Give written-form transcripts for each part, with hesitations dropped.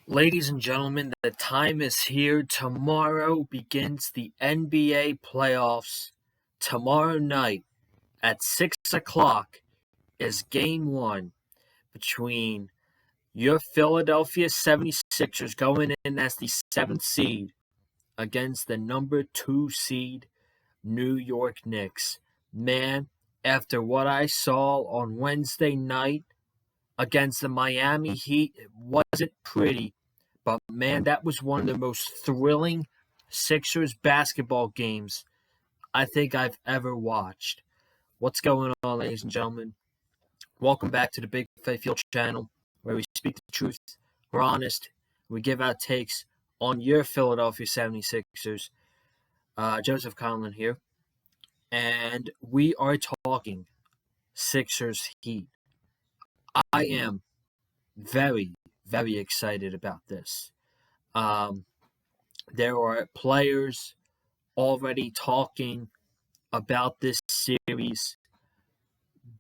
Ladies and gentlemen, the time is here. Tomorrow begins the NBA playoffs. Tomorrow night at 6 o'clock is game one between your Philadelphia 76ers going in as the seventh seed against the number two seed New York Knicks. Man, after what I saw on Wednesday night against the Miami Heat, it wasn't pretty. But man, that was one of the most thrilling Sixers basketball games I think I've ever watched. What's going on, ladies and gentlemen? Welcome back to the Big Field channel, where we speak the truth, we're honest, we give out takes on your Philadelphia 76ers. Joseph Conlon here, and we are talking Sixers Heat. I am very, very excited about this. There are players already talking about this series.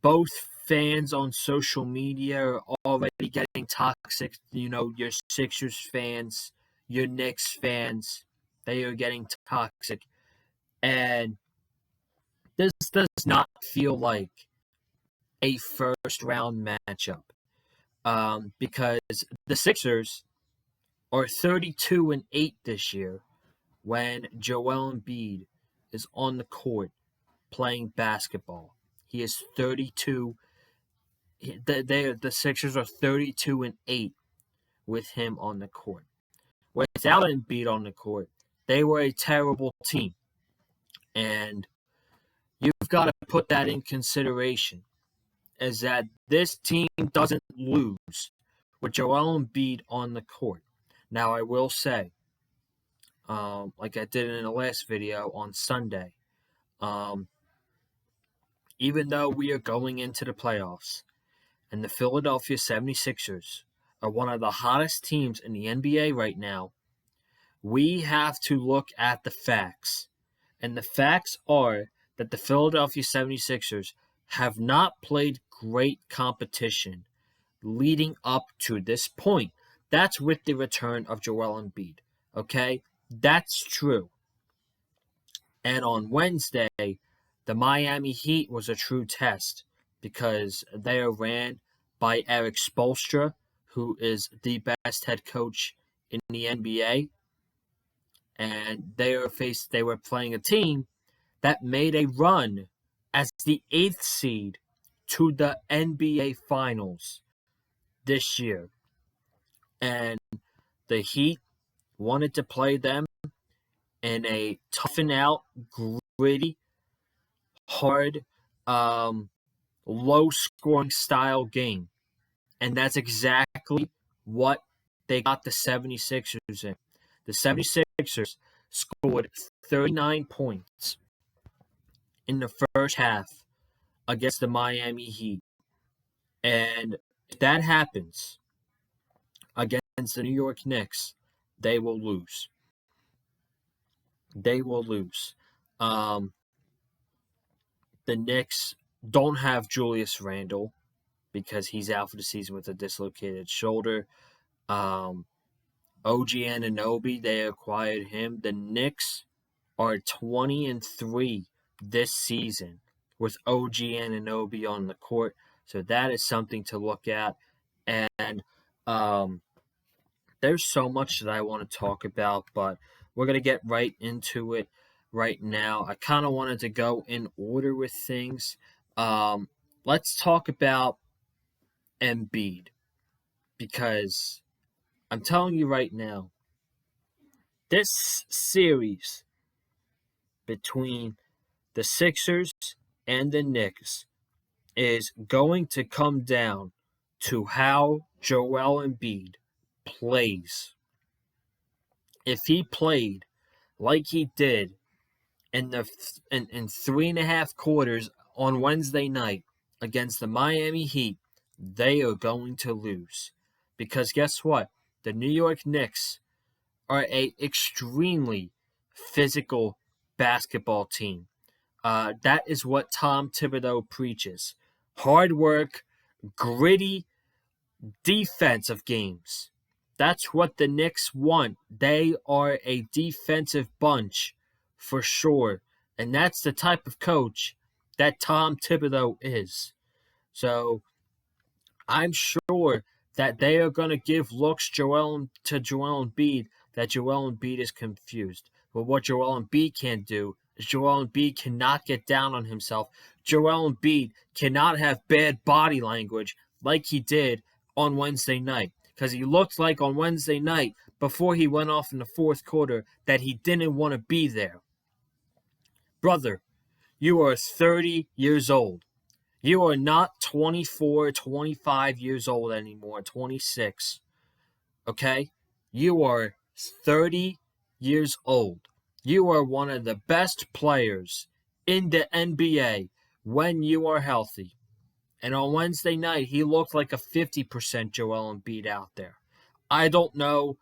Both fans on social media are already getting toxic. Your Sixers fans, your Knicks fans, they are getting toxic. And this does not feel like a first round matchup because the Sixers are 32-8 this year when Joel Embiid is on the court playing basketball. He is 32. The Sixers are 32-8 with him on the court. Without Embiid on the court, they were a terrible team. And you've got to put that in consideration, is that this team doesn't lose with Joel Embiid on the court. Now, I will say, like I did in the last video on Sunday, even though we are going into the playoffs and the Philadelphia 76ers are one of the hottest teams in the NBA right now, we have to look at the facts. And the facts are that the Philadelphia 76ers have not played great competition leading up to this point. That's with the return of Joel Embiid. Okay? That's true. And on Wednesday, the Miami Heat was a true test because they are ran by Eric Spoelstra, who is the best head coach in the NBA. And they were playing a team that made a run as the 8th seed to the NBA Finals this year. And the Heat wanted to play them in a toughen out, gritty, hard, low-scoring style game. And that's exactly what they got the 76ers in. The 76ers scored 39 points in the first half against the Miami Heat. And if that happens against the New York Knicks, they will lose. They will lose. The Knicks don't have Julius Randle because he's out for the season with a dislocated shoulder. OG Anunoby, they acquired him. The Knicks are 20-3 this season with OG Anunoby on the court. So that is something to look at. And there's so much that I want to talk about, but we're going to get right into it right now. I kind of wanted to go in order with things. Let's talk about Embiid, because I'm telling you right now, this series between the Sixers and the Knicks is going to come down to how Joel Embiid plays. If he played like he did in 3.5 quarters on Wednesday night against the Miami Heat, they are going to lose. Because guess what? The New York Knicks are an extremely physical basketball team. That is what Tom Thibodeau preaches. Hard work, gritty, defensive games. That's what the Knicks want. They are a defensive bunch for sure. And that's the type of coach that Tom Thibodeau is. So I'm sure that they are going to give looks to Joel Embiid that Joel Embiid is confused. But what Joel Embiid can't do is Joel Embiid cannot get down on himself. Joel Embiid cannot have bad body language like he did on Wednesday night. Because he looked like on Wednesday night, before he went off in the fourth quarter, that he didn't want to be there. Brother, you are 30 years old. You are not 24, 25 years old anymore, 26. Okay? You are 30 years old. You are one of the best players in the NBA when you are healthy. And on Wednesday night, he looked like a 50% Joel Embiid out there. I don't know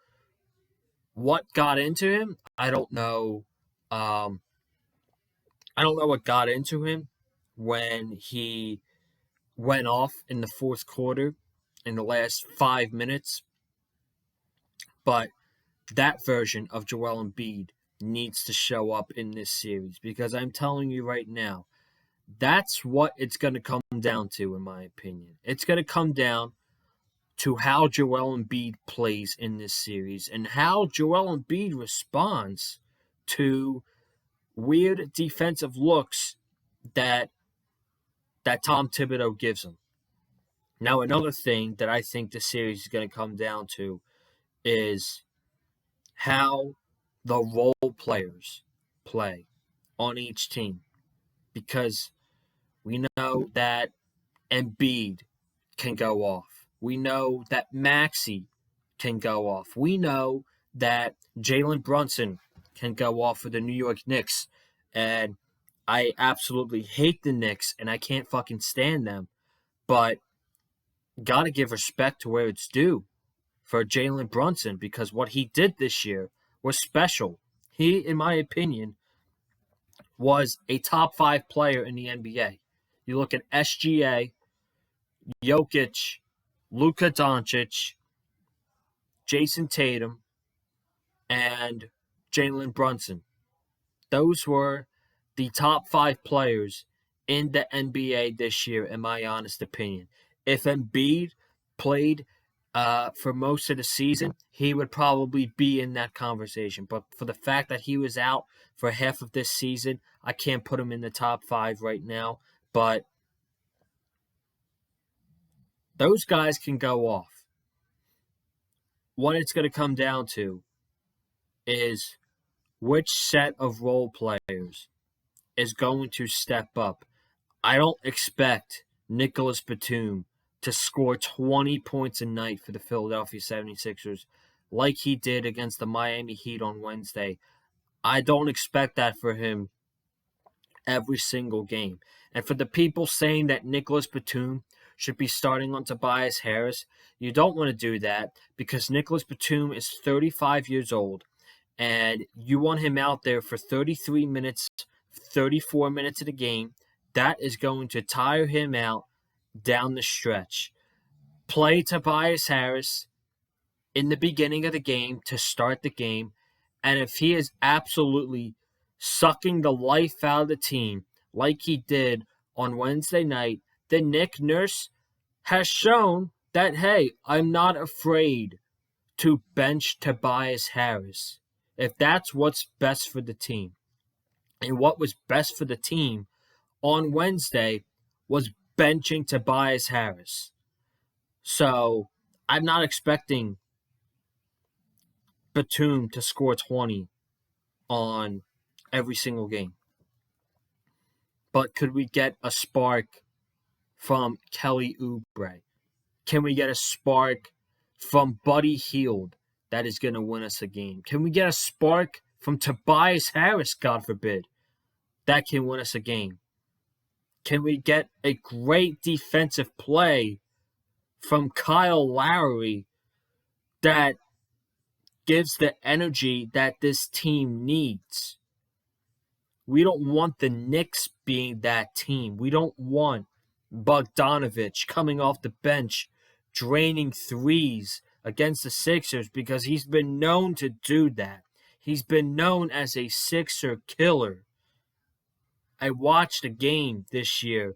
what got into him. I don't know what got into him when he went off in the fourth quarter in the last 5 minutes. But that version of Joel Embiid needs to show up in this series, because I'm telling you right now, that's what it's going to come down to, in my opinion. It's going to come down to how Joel Embiid plays in this series and how Joel Embiid responds to weird defensive looks that Tom Thibodeau gives him. Now, another thing that I think the series is going to come down to is how the role players play on each team. Because we know that Embiid can go off. We know that Maxey can go off. We know that Jalen Brunson can go off for the New York Knicks. And I absolutely hate the Knicks, and I can't fucking stand them. But gotta give respect to where it's due for Jalen Brunson, because what he did this year was special. He, in my opinion, was a top 5 player in the NBA. You look at SGA, Jokic, Luka Doncic, Jason Tatum, and Jalen Brunson. Those were the top 5 players in the NBA this year, in my honest opinion. If Embiid played for most of the season, he would probably be in that conversation. But for the fact that he was out for half of this season, I can't put him in the top 5 right now. But those guys can go off. What it's going to come down to is which set of role players is going to step up. I don't expect Nicholas Batum to score 20 points a night for the Philadelphia 76ers like he did against the Miami Heat on Wednesday. I don't expect that for him every single game. And for the people saying that Nicholas Batum should be starting on Tobias Harris, you don't want to do that, because Nicholas Batum is 35 years old, and you want him out there for 33 minutes, 34 minutes of the game. That is going to tire him out down the stretch. Play Tobias Harris in the beginning of the game to start the game, and if he is absolutely sucking the life out of the team like he did on Wednesday night, then Nick Nurse has shown that, hey, I'm not afraid to bench Tobias Harris if that's what's best for the team. And what was best for the team on Wednesday was benching Tobias Harris. So I'm not expecting Batum to score 20 on every single game. But could we get a spark from Kelly Oubre? Can we get a spark from Buddy Hield that is going to win us a game? Can we get a spark from Tobias Harris, God forbid, that can win us a game? Can we get a great defensive play from Kyle Lowry that gives the energy that this team needs? We don't want the Knicks being that team. We don't want Bogdanovich coming off the bench, draining threes against the Sixers because he's been known to do that. He's been known as a Sixer killer. I watched a game this year.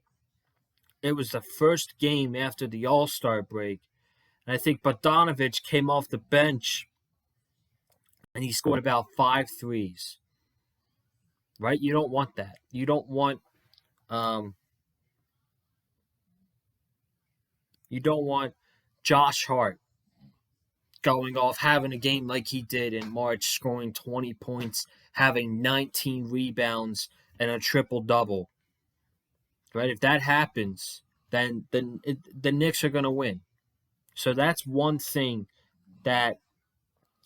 It was the first game after the All-Star break. And I think Bogdanovich came off the bench and he scored about 5 threes. Right? You don't want that. You don't want Josh Hart going off, having a game like he did in March, scoring 20 points, having 19 rebounds, and a triple-double. Right? If that happens, then the Knicks are going to win. So that's one thing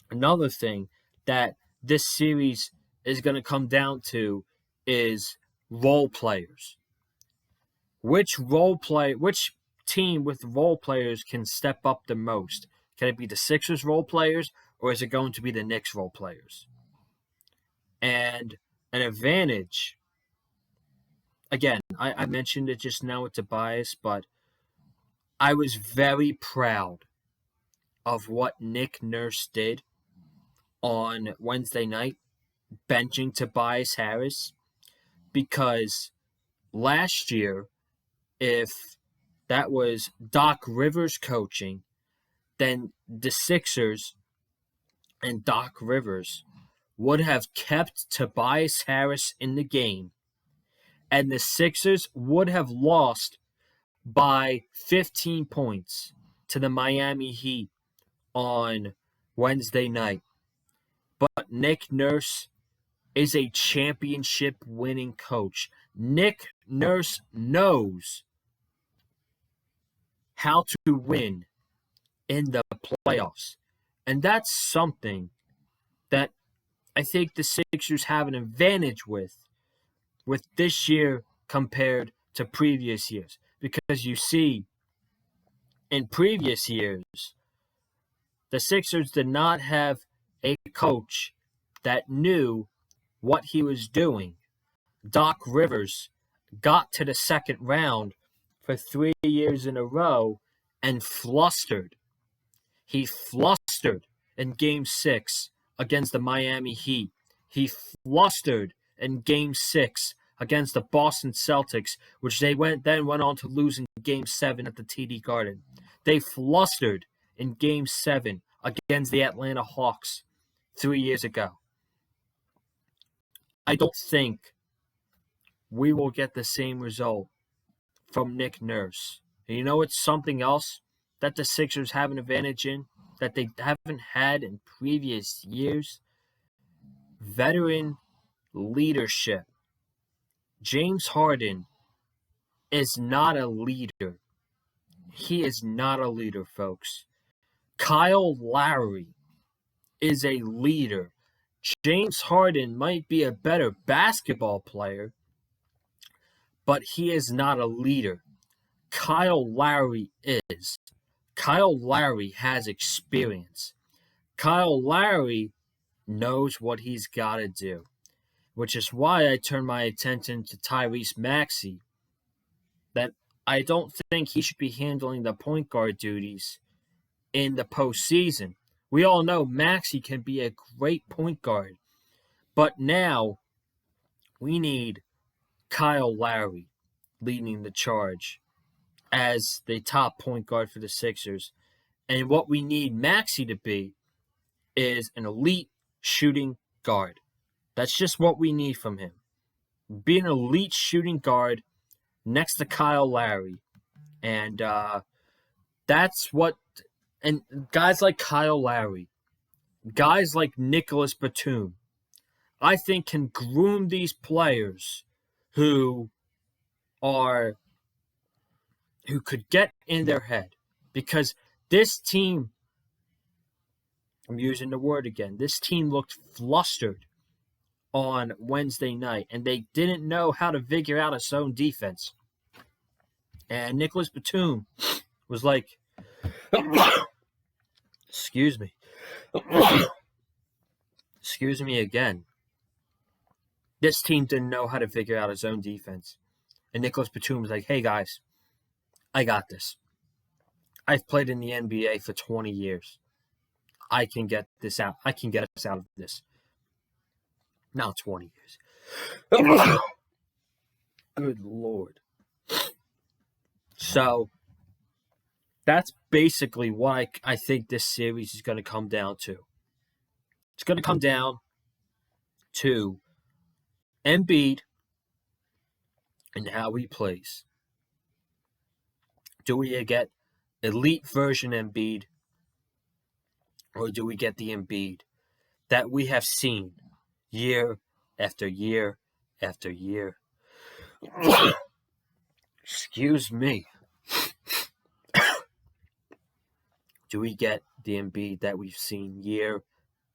another thing that this series is going to come down to is role players. Which team with role players can step up the most? Can it be the Sixers role players, or is it going to be the Knicks role players? And an advantage, again, I mentioned it just now with Tobias, but I was very proud of what Nick Nurse did on Wednesday night, benching Tobias Harris, because last year, if that was Doc Rivers coaching, then the Sixers and Doc Rivers would have kept Tobias Harris in the game, and the Sixers would have lost by 15 points to the Miami Heat on Wednesday night. But Nick Nurse is a championship-winning coach. Nick Nurse knows how to win in the playoffs. And that's something that I think the Sixers have an advantage with this year compared to previous years. Because you see, in previous years, the Sixers did not have a coach that knew what he was doing. Doc Rivers got to the second round for 3 years in a row and flustered. He flustered in Game 6 against the Miami Heat. He flustered in Game 6 against the Boston Celtics, which they went on to lose in Game 7 at the TD Garden. They flustered in Game 7 against the Atlanta Hawks 3 years ago. I don't think we will get the same result from Nick Nurse. And you know it's something else that the Sixers have an advantage in that they haven't had in previous years? Veteran leadership. James Harden is not a leader. He is not a leader, folks. Kyle Lowry is a leader. James Harden might be a better basketball player, but he is not a leader. Kyle Lowry is. Kyle Lowry has experience. Kyle Lowry knows what he's got to do, which is why I turn my attention to Tyrese Maxey, that I don't think he should be handling the point guard duties in the postseason. We all know Maxey can be a great point guard, but now we need Kyle Lowry leading the charge as the top point guard for the Sixers. And what we need Maxey to be is an elite shooting guard. That's just what we need from him. Be an elite shooting guard next to Kyle Lowry. And that's what... And guys like Kyle Lowry, guys like Nicholas Batum, I think can groom these players who could get in their head. Because this team, I'm using the word again, this team looked flustered on Wednesday night, and they didn't know how to figure out its own defense. And Nicholas Batum was like, excuse me. Excuse me again. This team didn't know how to figure out its own defense. And Nicholas Batum was like, hey guys, I got this. I've played in the NBA for 20 years. I can get this out. I can get us out of this. Now 20 years. Good Lord. So that's basically what I think this series is going to come down to. It's going to come down to Embiid and how he plays. Do we get elite version Embiid, or do we get the Embiid that we have seen year after year after year? Excuse me. Do we get the Embiid that we've seen year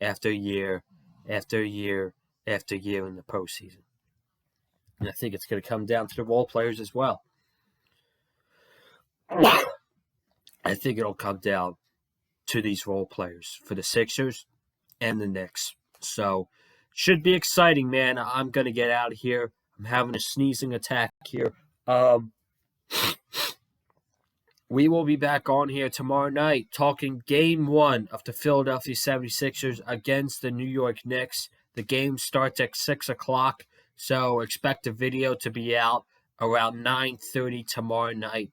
after year after year after year in the postseason? And I think it's going to come down to the role players as well. I think it'll come down to these role players for the Sixers and the Knicks. So, should be exciting, man. I'm going to get out of here. I'm having a sneezing attack here. We will be back on here tomorrow night talking Game 1 of the Philadelphia 76ers against the New York Knicks. The game starts at 6 o'clock, so expect the video to be out around 9:30 tomorrow night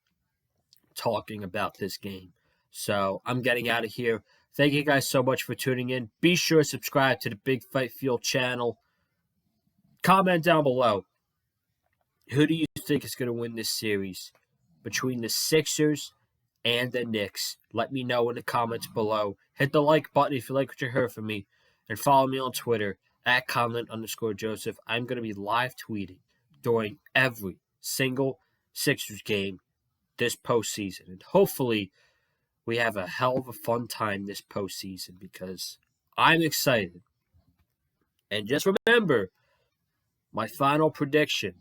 talking about this game. So I'm getting out of here. Thank you guys so much for tuning in. Be sure to subscribe to the Big Fight Field channel. Comment down below. Who do you think is going to win this series between the Sixers and the Knicks? Let me know in the comments below. Hit the like button if you like what you heard from me. And follow me on Twitter at Conlon_Joseph. I'm going to be live tweeting during every single Sixers game this postseason. And hopefully we have a hell of a fun time this postseason because I'm excited. And just remember, my final prediction,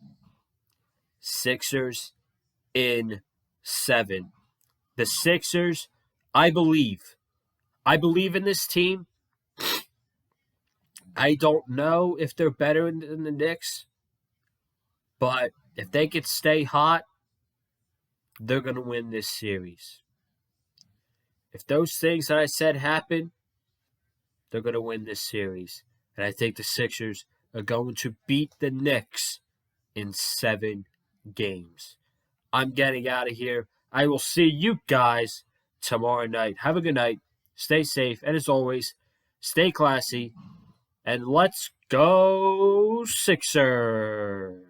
Sixers in 7. The Sixers, I believe in this team. I don't know if they're better than the Knicks, but if they could stay hot, they're going to win this series. If those things that I said happen, they're going to win this series. And I think the Sixers are going to beat the Knicks in 7 games. I'm getting out of here. I will see you guys tomorrow night. Have a good night. Stay safe. And as always, stay classy. And let's go Sixers.